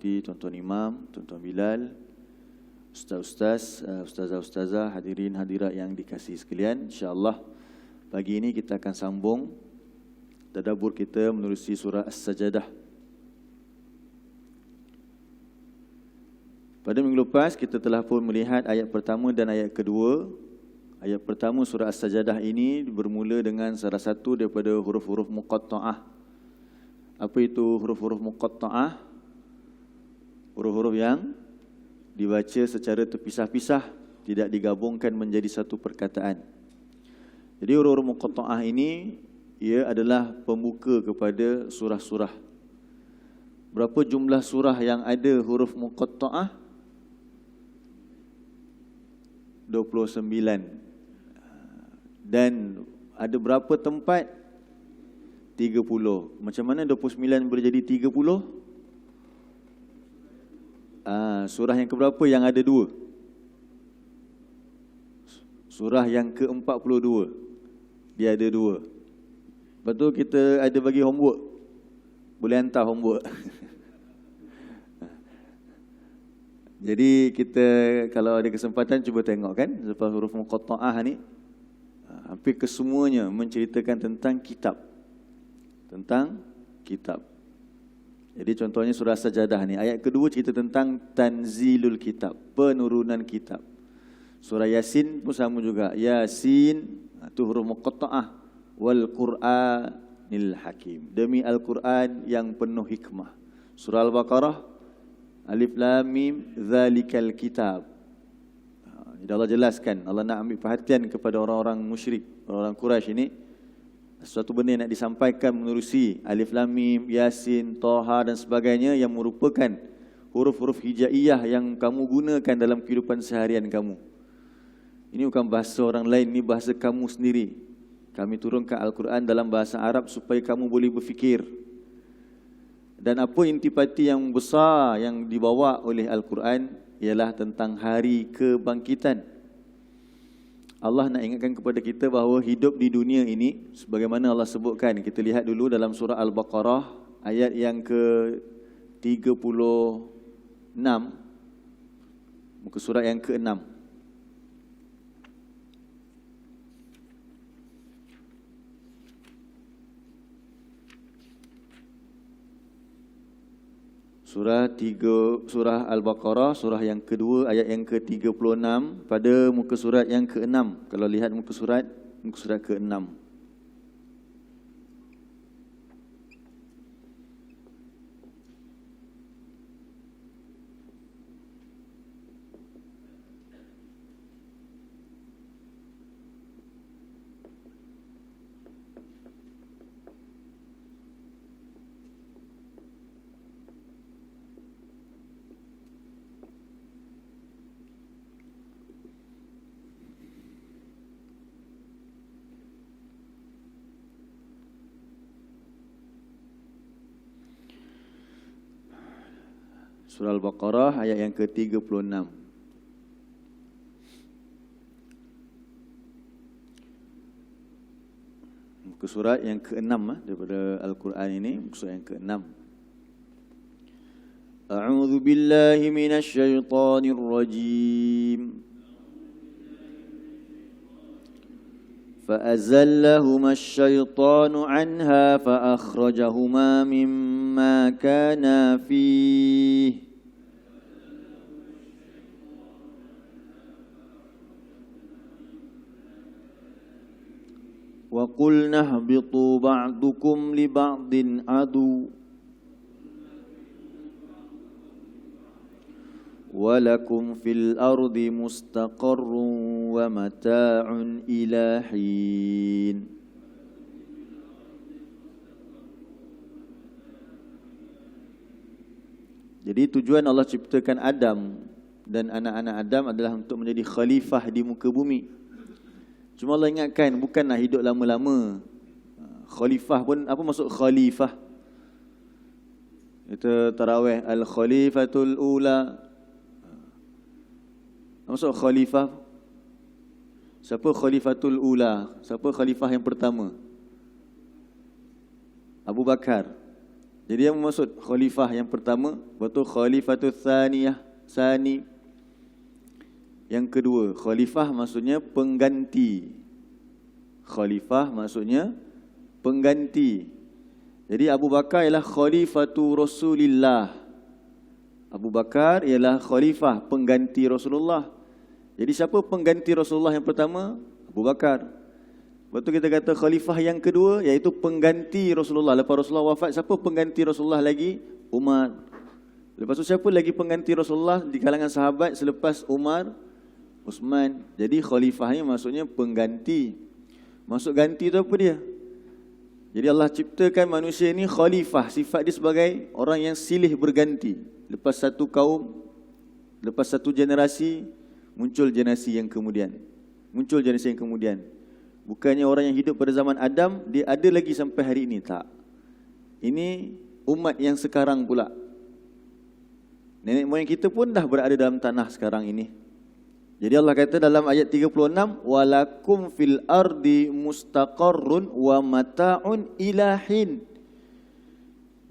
Tuan-tuan imam, tuan-tuan Bilal, ustaz-ustaz, ustazah-ustazah, hadirin hadirat yang dikasihi sekalian, insya-Allah pagi ini kita akan sambung tadabbur kita menerusi surah As-Sajdah. Pada minggu lepas kita telah pun melihat ayat pertama dan ayat kedua. Ayat pertama surah As-Sajdah ini bermula dengan salah satu daripada huruf-huruf muqatta'ah. Apa itu huruf-huruf muqatta'ah? Huruf-huruf yang dibaca secara terpisah-pisah, tidak digabungkan menjadi satu perkataan. Jadi huruf-huruf muqatta'ah ini ia adalah pembuka kepada surah-surah. Berapa jumlah surah yang ada huruf muqatta'ah? 29. Dan ada berapa tempat? 30. Macam mana 29 boleh jadi 30? Surah yang keberapa yang ada dua? Surah yang ke-42. Dia ada dua. Lepas tu kita ada bagi homework. Boleh hantar homework. Jadi kita kalau ada kesempatan cuba tengok kan, lepas huruf muqatta'ah ni hampir kesemuanya menceritakan tentang kitab. Tentang kitab. Jadi contohnya surah Sajdah ni, ayat kedua cerita tentang tanzilul kitab, penurunan kitab. Surah Yasin pun sama juga. Yasin itu huruf muqatta'ah, wal Qur'anil Hakim, demi Al-Quran yang penuh hikmah. Surah Al-Baqarah, Alif Lam Mim zalikal kitab. Jadi Allah jelaskan, Allah nak ambil perhatian kepada orang-orang musyrik, orang-orang Quraisy ini. Sesuatu benda yang nak disampaikan menerusi Alif Lam Mim, Yasin, Taha dan sebagainya yang merupakan huruf-huruf hijaiyah yang kamu gunakan dalam kehidupan seharian kamu. Ini bukan bahasa orang lain, ini bahasa kamu sendiri. Kami turunkan Al-Quran dalam bahasa Arab supaya kamu boleh berfikir. Dan apa intipati yang besar yang dibawa oleh Al-Quran ialah tentang hari kebangkitan. Allah nak ingatkan kepada kita bahawa hidup di dunia ini sebagaimana Allah sebutkan. Kita lihat dulu dalam surah Al-Baqarah ayat yang ke-36, muka surat yang ke-6. Surah Al-Baqarah, surah yang kedua, ayat yang ke-36 pada muka surat yang ke-6. Kalau lihat muka surat ke-6. Surah Al-Baqarah ayat yang ke-36. Muka surat yang ke-6 daripada Al-Quran ini, muka surat yang ke-6. A'udzu billahi minasy syaithanir rajim. فأزلهما الشيطان عنها فأخرجهما مما كانا فيه وقلنا اهبطوا بعضكم لبعض عدو walakum fil ardi mustaqarrun wa mata'un ila hin. Jadi tujuan Allah ciptakan Adam dan anak-anak Adam adalah untuk menjadi khalifah di muka bumi. Cuma Allah ingatkan, bukan nak hidup lama-lama. Khalifah pun, apa maksud khalifah? Itu tarawih, al-khalifatul ula. Maksud khalifah? Siapa khalifatul ula? Siapa khalifah yang pertama? Abu Bakar. Jadi yang maksud khalifah yang pertama, betul khalifatul thaniyah, sani. Yang kedua, khalifah maksudnya pengganti. Khalifah maksudnya pengganti. Jadi Abu Bakar ialah khalifatu Rasulillah. Abu Bakar ialah khalifah, pengganti Rasulullah. Jadi siapa pengganti Rasulullah yang pertama? Abu Bakar. Lepas tu kita kata khalifah yang kedua, iaitu pengganti Rasulullah. Lepas Rasulullah wafat, siapa pengganti Rasulullah lagi? Umar. Lepas tu siapa lagi pengganti Rasulullah di kalangan sahabat selepas Umar? Uthman. Jadi khalifah ni maksudnya pengganti. Maksud ganti tu apa dia? Jadi Allah ciptakan manusia ni khalifah. Sifat dia sebagai orang yang silih berganti. Lepas satu kaum, lepas satu generasi, muncul generasi yang kemudian. Muncul generasi yang kemudian. Bukannya orang yang hidup pada zaman Adam, dia ada lagi sampai hari ini. Tak. Ini umat yang sekarang pula. Nenek moyang kita pun dah berada dalam tanah sekarang ini. Jadi Allah kata dalam ayat 36, walakum fil ardi mustaqarrun wa mata'un ilahin.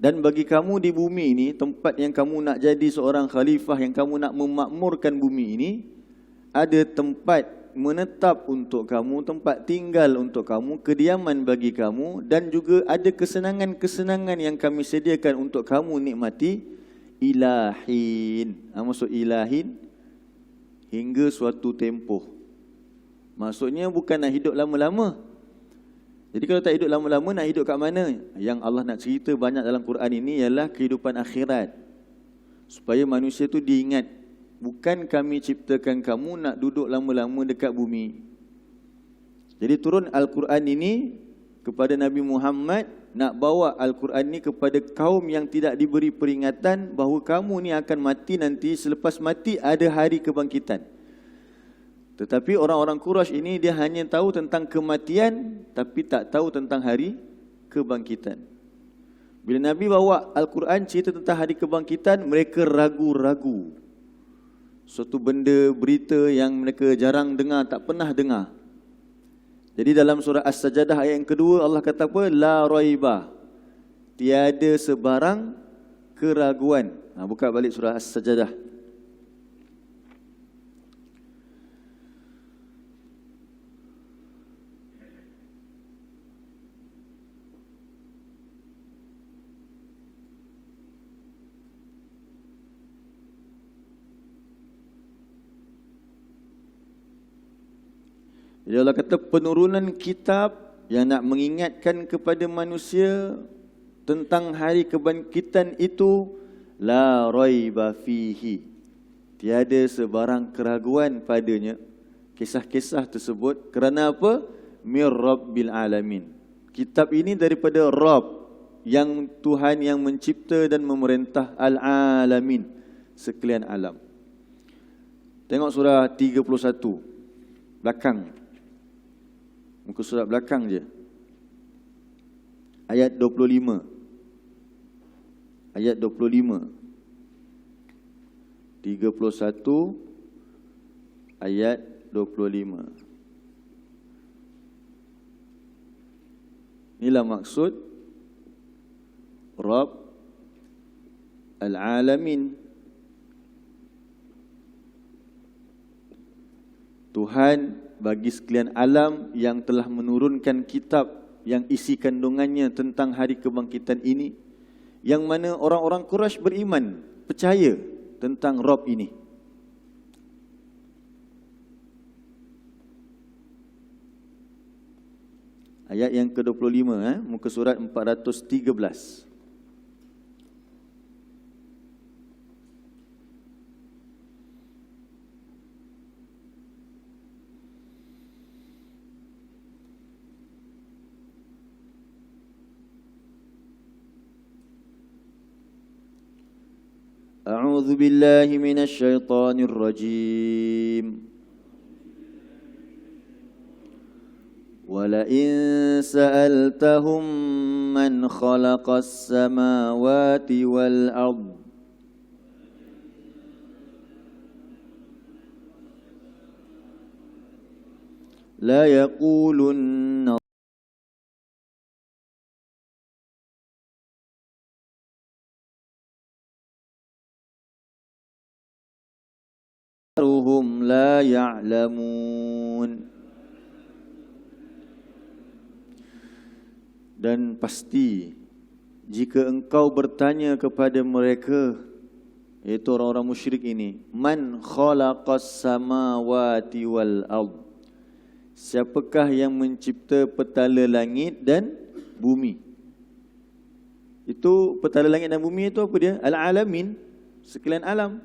Dan bagi kamu di bumi ini, tempat yang kamu nak jadi seorang khalifah, yang kamu nak memakmurkan bumi ini, ada tempat menetap untuk kamu, tempat tinggal untuk kamu, kediaman bagi kamu, dan juga ada kesenangan-kesenangan yang kami sediakan untuk kamu nikmati, ilahin. Maksud ilahin, hingga suatu tempoh. Maksudnya bukan nak hidup lama-lama. Jadi kalau tak hidup lama-lama, nak hidup kat mana? Yang Allah nak cerita banyak dalam Quran ini ialah kehidupan akhirat. Supaya manusia tu diingat, bukan kami ciptakan kamu nak duduk lama-lama dekat bumi. Jadi turun Al-Quran ini kepada Nabi Muhammad, nak bawa Al-Quran ini kepada kaum yang tidak diberi peringatan bahawa kamu ni akan mati nanti, selepas mati ada hari kebangkitan. Tetapi orang-orang Quraisy ini dia hanya tahu tentang kematian, tapi tak tahu tentang hari kebangkitan. Bila Nabi bawa Al-Quran cerita tentang hari kebangkitan, mereka ragu-ragu. Suatu benda, berita yang mereka jarang dengar, tak pernah dengar. Jadi dalam surah As-Sajdah ayat yang kedua, Allah kata apa? La raiba. Tiada sebarang keraguan. Buka balik surah As-Sajdah. Jadi Allah kata penurunan kitab yang nak mengingatkan kepada manusia tentang hari kebangkitan itu, la raiba fihi. Tiada sebarang keraguan padanya. Kisah-kisah tersebut kerana apa? Mir Rabbil Alamin. Kitab ini daripada Rabb, yang Tuhan yang mencipta dan memerintah al-alamin, sekalian alam. Tengok surah 31 belakang. Muka surat belakang je. Ayat 25. Ayat 25. 31 ayat 25. Inilah maksud Rabb al-Alamin. Tuhan bagi sekalian alam yang telah menurunkan kitab yang isi kandungannya tentang hari kebangkitan ini, yang mana orang-orang Quraisy beriman, percaya tentang Rabb ini. Ayat yang ke-25, muka surat 413. أعوذ بالله من الشيطان الرجيم ولئن سألتهم من خلق السماوات والأرض لا يقولن aktsaruhum la ya'lamun. Dan pasti jika engkau bertanya kepada mereka, iaitu orang-orang musyrik ini, man khalaqas samawati wal ard, siapakah yang mencipta petala langit dan bumi? Itu petala langit dan bumi itu apa dia? Al-alamin, sekalian alam.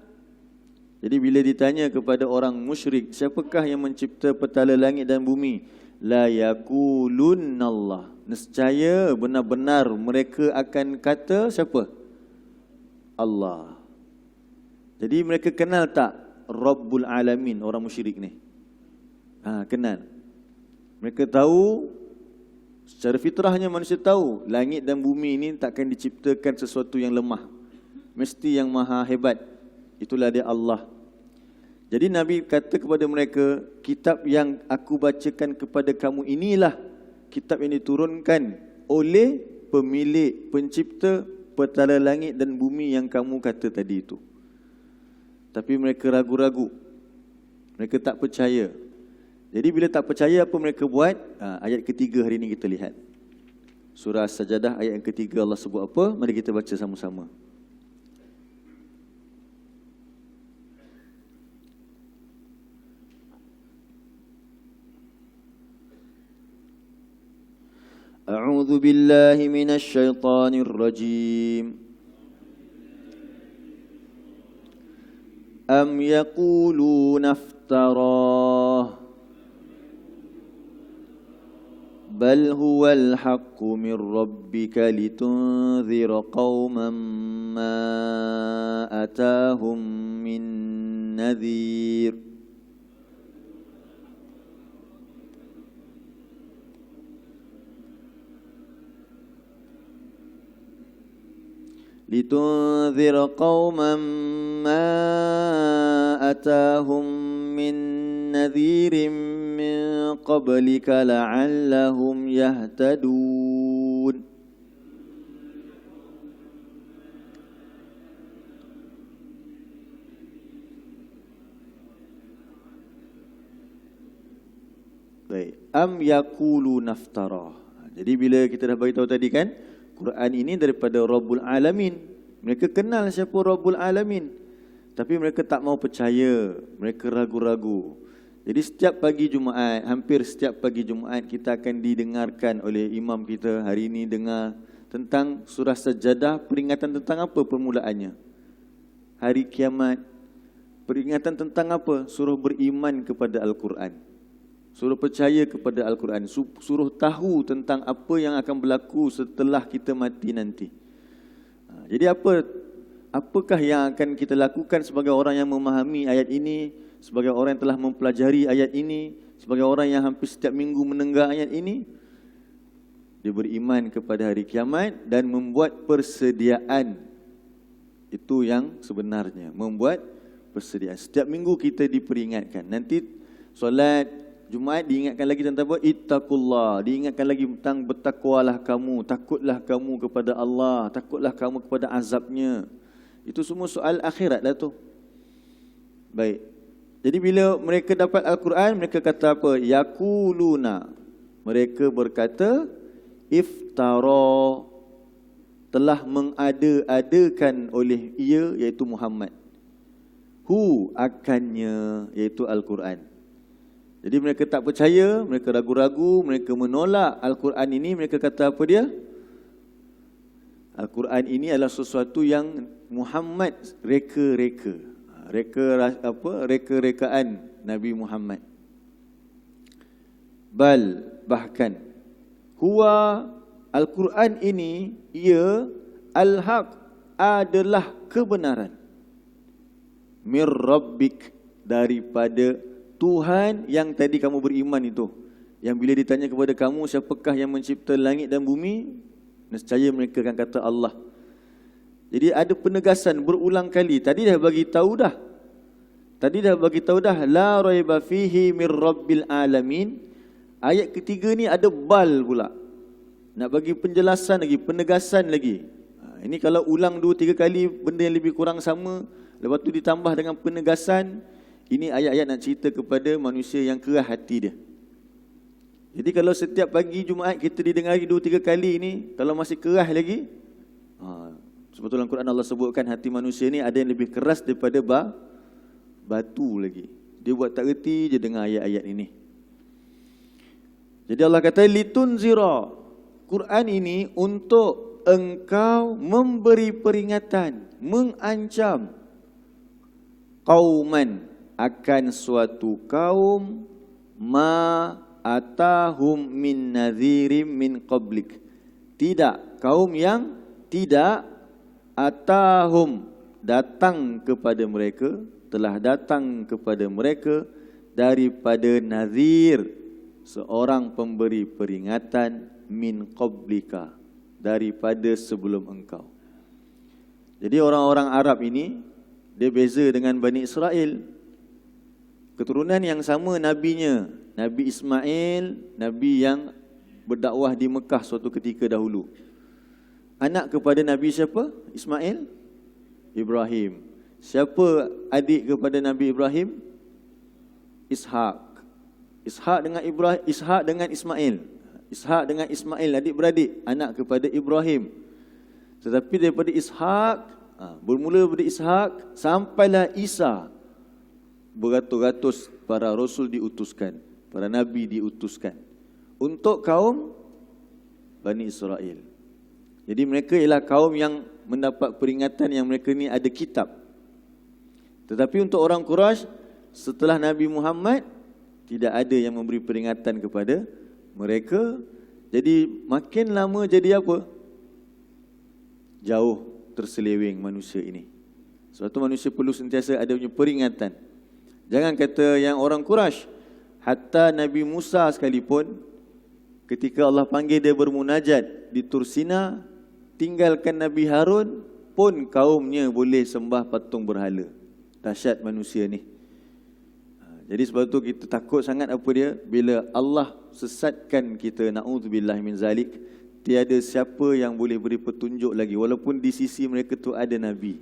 Jadi bila ditanya kepada orang musyrik, siapakah yang mencipta petala langit dan bumi? La yakulunallah, nescaya benar-benar mereka akan kata siapa? Allah. Jadi mereka kenal tak Rabbul Alamin, orang musyrik ni? Kenal. Mereka tahu, secara fitrahnya manusia tahu, langit dan bumi ini takkan diciptakan sesuatu yang lemah. Mesti yang maha hebat. Itulah dia Allah. Jadi Nabi kata kepada mereka, kitab yang aku bacakan kepada kamu inilah kitab yang diturunkan oleh pemilik, pencipta petala langit dan bumi yang kamu kata tadi itu. Tapi mereka ragu-ragu. Mereka tak percaya. Jadi bila tak percaya, apa mereka buat? Ayat ketiga hari ini kita lihat. Surah As-Sajadah ayat yang ketiga, Allah sebut apa? Mari kita baca sama-sama. A'udzu billahi minasy syaithanir rajim. Am yaquluna iftarah bal huwal haqqu min rabbika litunzira qauman ma atahum min nadhir. لتنذر قوما ما أتاهم من نذير من قبلك لعلهم يهتدون. Baik, am yaqulu naftara. Jadi bila kita dah beritahu tadi kan, Quran ini daripada Rabbul Alamin. Mereka kenal siapa Rabbul Alamin, tapi mereka tak mau percaya. Mereka ragu-ragu. Jadi setiap pagi Jumaat, hampir setiap pagi Jumaat, kita akan didengarkan oleh imam kita. Hari ini dengar tentang surah Sajadah. Peringatan tentang apa permulaannya? Hari kiamat. Peringatan tentang apa? Suruh beriman kepada Al-Quran, suruh percaya kepada Al-Quran, suruh tahu tentang apa yang akan berlaku setelah kita mati nanti. Jadi apakah yang akan kita lakukan sebagai orang yang memahami ayat ini, sebagai orang yang telah mempelajari ayat ini, sebagai orang yang hampir setiap minggu mendengar ayat ini? Dia beriman kepada hari kiamat dan membuat persediaan. Itu yang sebenarnya, membuat persediaan. Setiap minggu kita diperingatkan. Nanti solat Jumaat diingatkan lagi tentang apa? Ittaqullah. Diingatkan lagi tentang bertakwalah kamu, takutlah kamu kepada Allah, takutlah kamu kepada azabnya. Itu semua soal akhirat dah tu. Baik. Jadi bila mereka dapat Al-Quran, mereka kata apa? Yaquluna. Mereka berkata, iftara, telah mengada-adakan oleh ia, iaitu Muhammad. Hu, akannya, iaitu Al-Quran. Jadi mereka tak percaya, mereka ragu-ragu, mereka menolak Al-Quran ini. Mereka kata apa dia? Al-Quran ini adalah sesuatu yang Muhammad reka-reka. Reka-rekaan Nabi Muhammad. Bal, bahkan, huwa, Al-Quran ini, ia, al-haq, adalah kebenaran. Mir rabbik, daripada Tuhan yang tadi kamu beriman itu. Yang bila ditanya kepada kamu, siapakah yang mencipta langit dan bumi? Nescaya mereka akan kata Allah. Jadi ada penegasan berulang kali. Tadi dah bagi tahu dah. La raiba fihi mir rabbil alamin. Ayat ketiga ni ada bal pula. Nak bagi penjelasan lagi, penegasan lagi. Ini kalau ulang 2-3 kali benda yang lebih kurang sama, lepas tu ditambah dengan penegasan, Ini ayat-ayat nak cerita kepada manusia yang keras hati dia. Jadi kalau setiap pagi Jumaat kita didengari 2-3 kali ini, kalau masih keras lagi, sebetulnya Al-Quran Allah sebutkan hati manusia ni ada yang lebih keras daripada batu lagi. Dia buat tak reti je dengar ayat-ayat ini. Jadi Allah kata litunzira. Quran ini untuk engkau memberi peringatan, mengancam qauman, akan suatu kaum, ma atahum min nadhirim min qablik. Tidak, kaum yang tidak atahum, datang kepada mereka, telah datang kepada mereka daripada nadhir, seorang pemberi peringatan, min qablika, daripada sebelum engkau. Jadi orang-orang Arab ini, dia beza dengan Bani Israel. Keturunan yang sama nabinya, Nabi Ismail, nabi yang berdakwah di Mekah suatu ketika dahulu. Anak kepada Nabi siapa? Ismail? Ibrahim. Siapa adik kepada Nabi Ibrahim? Ishak. Ishak dengan Ismail. Ishak dengan Ismail, adik-beradik, anak kepada Ibrahim. Tetapi daripada Ishak, bermula daripada Ishak sampailah Isa, beratus-ratus para rasul diutuskan, para nabi diutuskan untuk kaum Bani Israel. Jadi mereka ialah kaum yang mendapat peringatan yang mereka ni ada kitab. Tetapi untuk orang Quraisy, setelah Nabi Muhammad, tidak ada yang memberi peringatan kepada mereka. Jadi makin lama jadi apa? Jauh terseleweng manusia ini. Sebab tu manusia perlu sentiasa ada punya peringatan. Jangan kata yang orang Quraisy, hatta Nabi Musa sekalipun, ketika Allah panggil dia bermunajat di Tur Sina, tinggalkan Nabi Harun pun kaumnya boleh sembah patung berhala. Dahsyat manusia ni. Jadi sebab tu kita takut sangat apa dia, bila Allah sesatkan kita, na'udzubillah min zalik, tiada siapa yang boleh beri petunjuk lagi, walaupun di sisi mereka tu ada Nabi.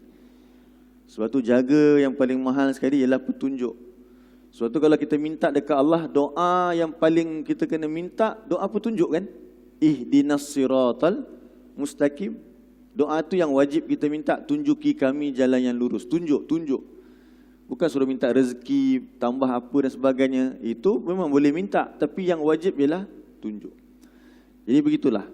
Sebab tu jaga yang paling mahal sekali ialah petunjuk. Sebab tu kalau kita minta dekat Allah, doa yang paling kita kena minta, doa petunjuk kan? Ihdinas siratal mustaqim. Doa tu yang wajib kita minta, tunjuki kami jalan yang lurus. Tunjuk. Bukan suruh minta rezeki, tambah apa dan sebagainya. Itu memang boleh minta, tapi yang wajib ialah tunjuk. Jadi begitulah.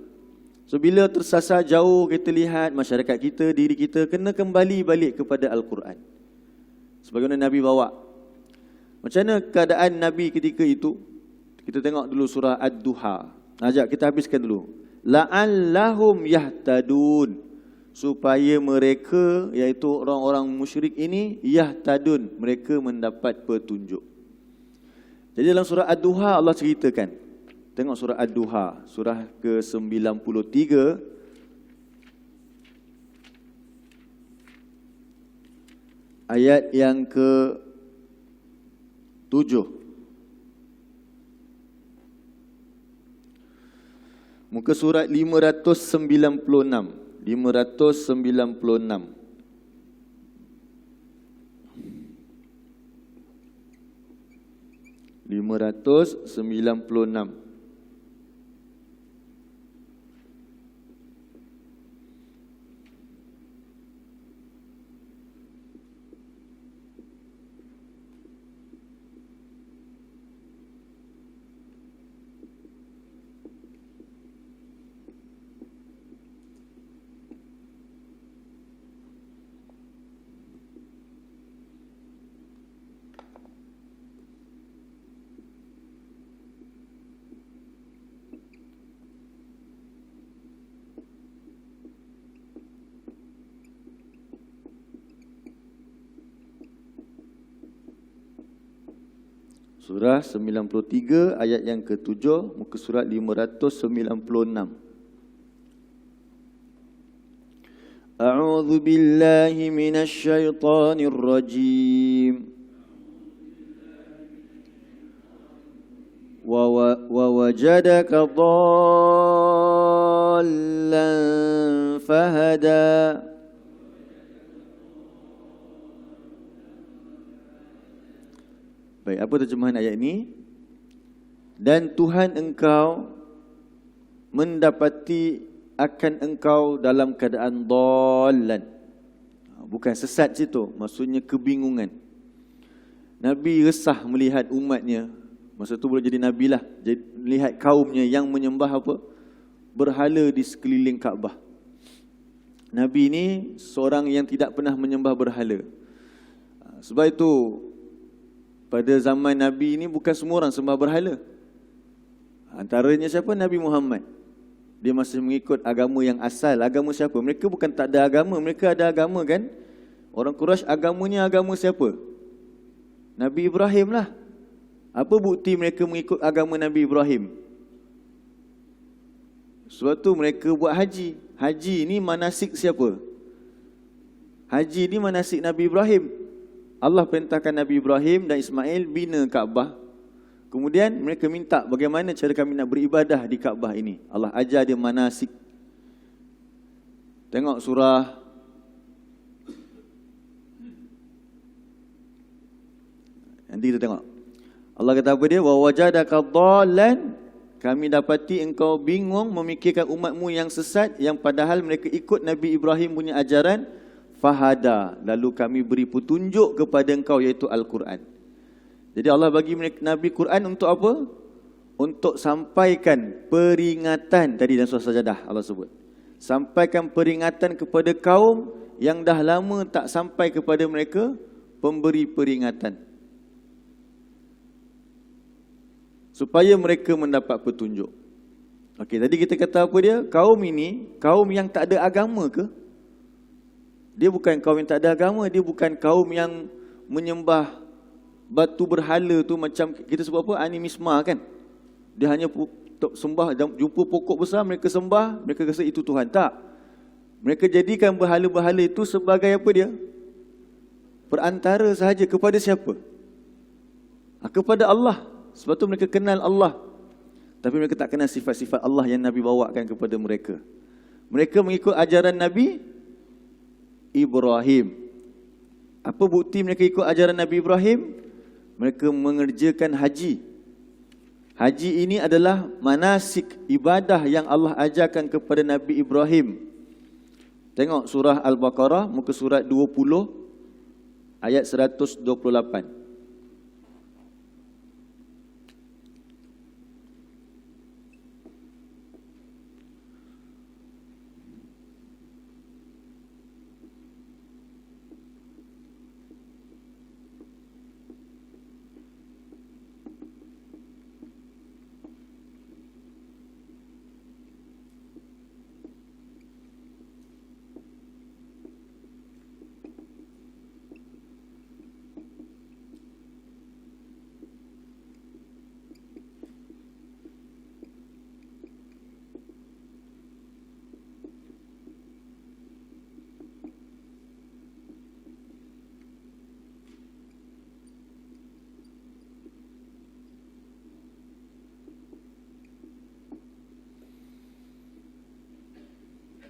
So bila tersasar jauh, kita lihat masyarakat kita, diri kita kena kembali balik kepada Al-Quran. Sebagaimana Nabi bawa. Macam mana keadaan Nabi ketika itu? Kita tengok dulu surah Ad-Duha. Ajak kita habiskan dulu. La'allahum yahtadun. Supaya mereka, iaitu orang-orang musyrik ini, yahtadun, mereka mendapat petunjuk. Jadi dalam surah Ad-Duha Allah ceritakan. Tengok surah Ad-Duha, surah ke-93, ayat yang ke-7. Muka surat 596. 596. Surah 93 ayat yang ke-7, muka surat 596. A'udzu billahi minasy syaithanir rajim. Wa wajadaka dhallan fahada. Baik, apa terjemahan ayat ini? Dan Tuhan engkau mendapati akan engkau dalam keadaan dhallan. Bukan sesat situ, maksudnya kebingungan. Nabi resah melihat umatnya, masa tu boleh jadi Nabi lah, melihat kaumnya yang menyembah apa? Berhala di sekeliling Kaabah. Nabi ini seorang yang tidak pernah menyembah berhala. Sebab itu pada zaman Nabi ini bukan semua orang sembah berhala. Antaranya siapa? Nabi Muhammad. Dia masih mengikut agama yang asal. Agama siapa? Mereka bukan tak ada agama, mereka ada agama kan? Orang Quraisy agamanya agama siapa? Nabi Ibrahim lah. Apa bukti mereka mengikut agama Nabi Ibrahim? Sebab tu mereka buat haji. Haji ni manasik siapa? Haji ni manasik Nabi Ibrahim. Allah perintahkan Nabi Ibrahim dan Ismail bina Kaabah. Kemudian mereka minta bagaimana cara kami nak beribadah di Kaabah ini. Allah ajar dia manasik. Tengok surah nanti kita tengok. Allah kata apa dia? Wa wajadaka dhallan, kami dapati engkau bingung memikirkan umatmu yang sesat, yang padahal mereka ikut Nabi Ibrahim punya ajaran, fahada, lalu kami beri petunjuk kepada engkau iaitu Al-Quran. Jadi Allah bagi Nabi Quran untuk apa? Untuk sampaikan peringatan. Tadi dalam surah Sajadah Allah sebut, sampaikan peringatan kepada kaum yang dah lama tak sampai kepada mereka pemberi peringatan, supaya mereka mendapat petunjuk. Okey, tadi kita kata apa dia? Kaum ini, kaum yang tak ada agama ke? Dia bukan kaum yang tak ada agama, dia bukan kaum yang menyembah batu berhala tu macam kita sebut apa? Animisma kan? Dia hanya sembah, jumpa pokok besar, mereka sembah, mereka rasa itu Tuhan. Tak. Mereka jadikan berhala-berhala itu sebagai apa dia? Perantara sahaja. Kepada siapa? Kepada Allah. Sebab tu mereka kenal Allah, tapi mereka tak kenal sifat-sifat Allah yang Nabi bawakan kepada mereka. Mereka mengikut ajaran Nabi Ibrahim. Apa bukti mereka ikut ajaran Nabi Ibrahim? Mereka mengerjakan haji. Haji ini adalah manasik ibadah yang Allah ajarkan kepada Nabi Ibrahim. Tengok surah Al-Baqarah, muka surat 20, ayat 128.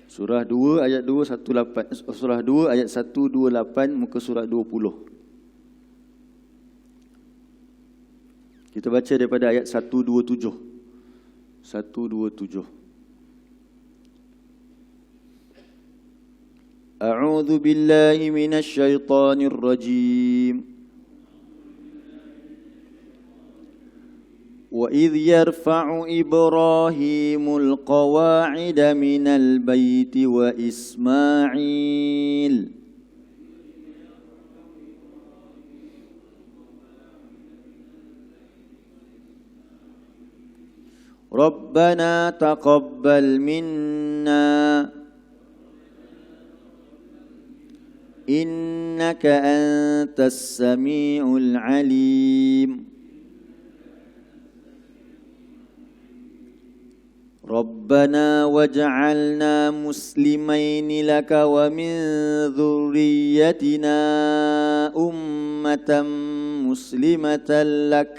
Surah 2 ayat 218, surah 2 ayat 128, muka surat 20. Kita baca daripada ayat 127. 127. A'udzu billahi minasy syaithanir rajim. وَإِذْ يَرْفَعُ إِبْرَاهِيمُ الْقَوَاعِدَ مِنَ الْبَيْتِ وَإِسْمَاعِيلُ رَبَّنَا تَقَبَّلْ مِنَّا إِنَّكَ أَنْتَ السَّمِيعُ الْعَلِيمُ رَبَّنَا وَاجْعَلْنَا مُسْلِمَيْنِ لَكَ وَمِنْ ذُرِّيَّتِنَا أُمَّةً مُسْلِمَةً لَكَ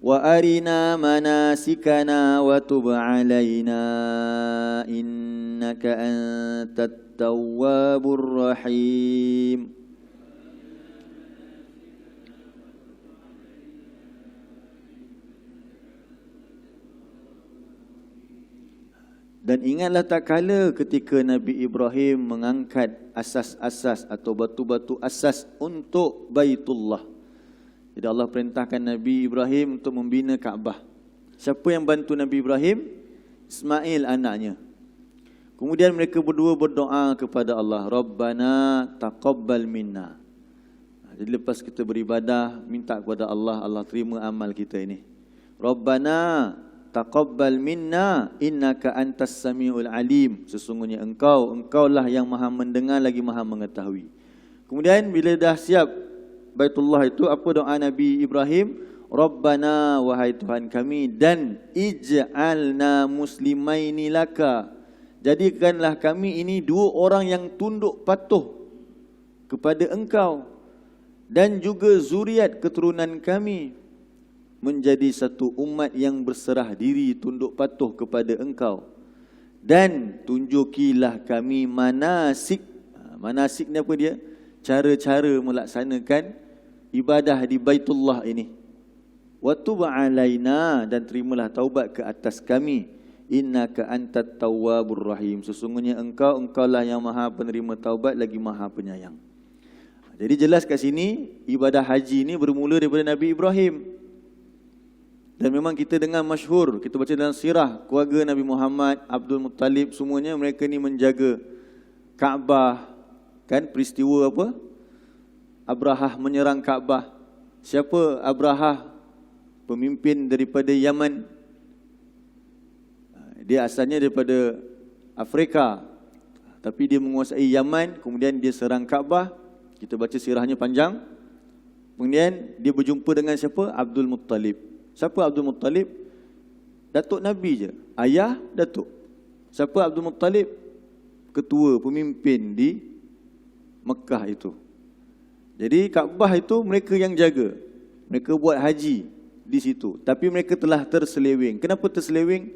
wa arina manasikana wa tub alaina innaka antat tawwabur rahim. Dan ingatlah tak kala ketika Nabi Ibrahim mengangkat asas-asas atau batu-batu asas untuk Baitullah. Jadi Allah perintahkan Nabi Ibrahim untuk membina Kaabah. Siapa yang bantu Nabi Ibrahim? Ismail anaknya. Kemudian mereka berdua berdoa kepada Allah, Rabbana taqabbal minna. Jadi lepas kita beribadah, minta kepada Allah, Allah terima amal kita ini. Rabbana taqabbal minna innaka antas samiul alim. Sesungguhnya engkaulah yang maha mendengar lagi maha mengetahui. Kemudian bila dah siap Baitullah itu, apa doa Nabi Ibrahim? Rabbana, wahai Tuhan kami, dan ij'alna muslimaini laka. Jadikanlah kami ini dua orang yang tunduk patuh kepada engkau, dan juga zuriat keturunan kami menjadi satu umat yang berserah diri tunduk patuh kepada engkau. Dan tunjukilah kami manasik. Manasik ni apa dia? Cara-cara melaksanakan ibadah di Baitullah ini. Wa tub alaina, dan terimalah taubat ke atas kami. Innaka antat tawwabur rahim. Sesungguhnya engkaulah yang maha penerima taubat lagi maha penyayang. Jadi jelas kat sini ibadah haji ini bermula daripada Nabi Ibrahim. Dan memang kita dengar masyhur, kita baca dalam sirah, keluarga Nabi Muhammad, Abdul Muttalib, semuanya mereka ni menjaga Kaabah. Kan peristiwa apa? Abrahah menyerang Kaabah. Siapa Abrahah? Pemimpin daripada Yaman. Dia asalnya daripada Afrika, tapi dia menguasai Yaman, kemudian dia serang Kaabah. Kita baca sirahnya panjang. Kemudian dia berjumpa dengan siapa? Abdul Muttalib. Siapa Abdul Muttalib? Datuk Nabi je. Ayah datuk. Siapa Abdul Muttalib? Ketua, pemimpin di Mekah itu. Jadi Kaabah itu mereka yang jaga. Mereka buat haji di situ. Tapi mereka telah terseleweng. Kenapa terseleweng?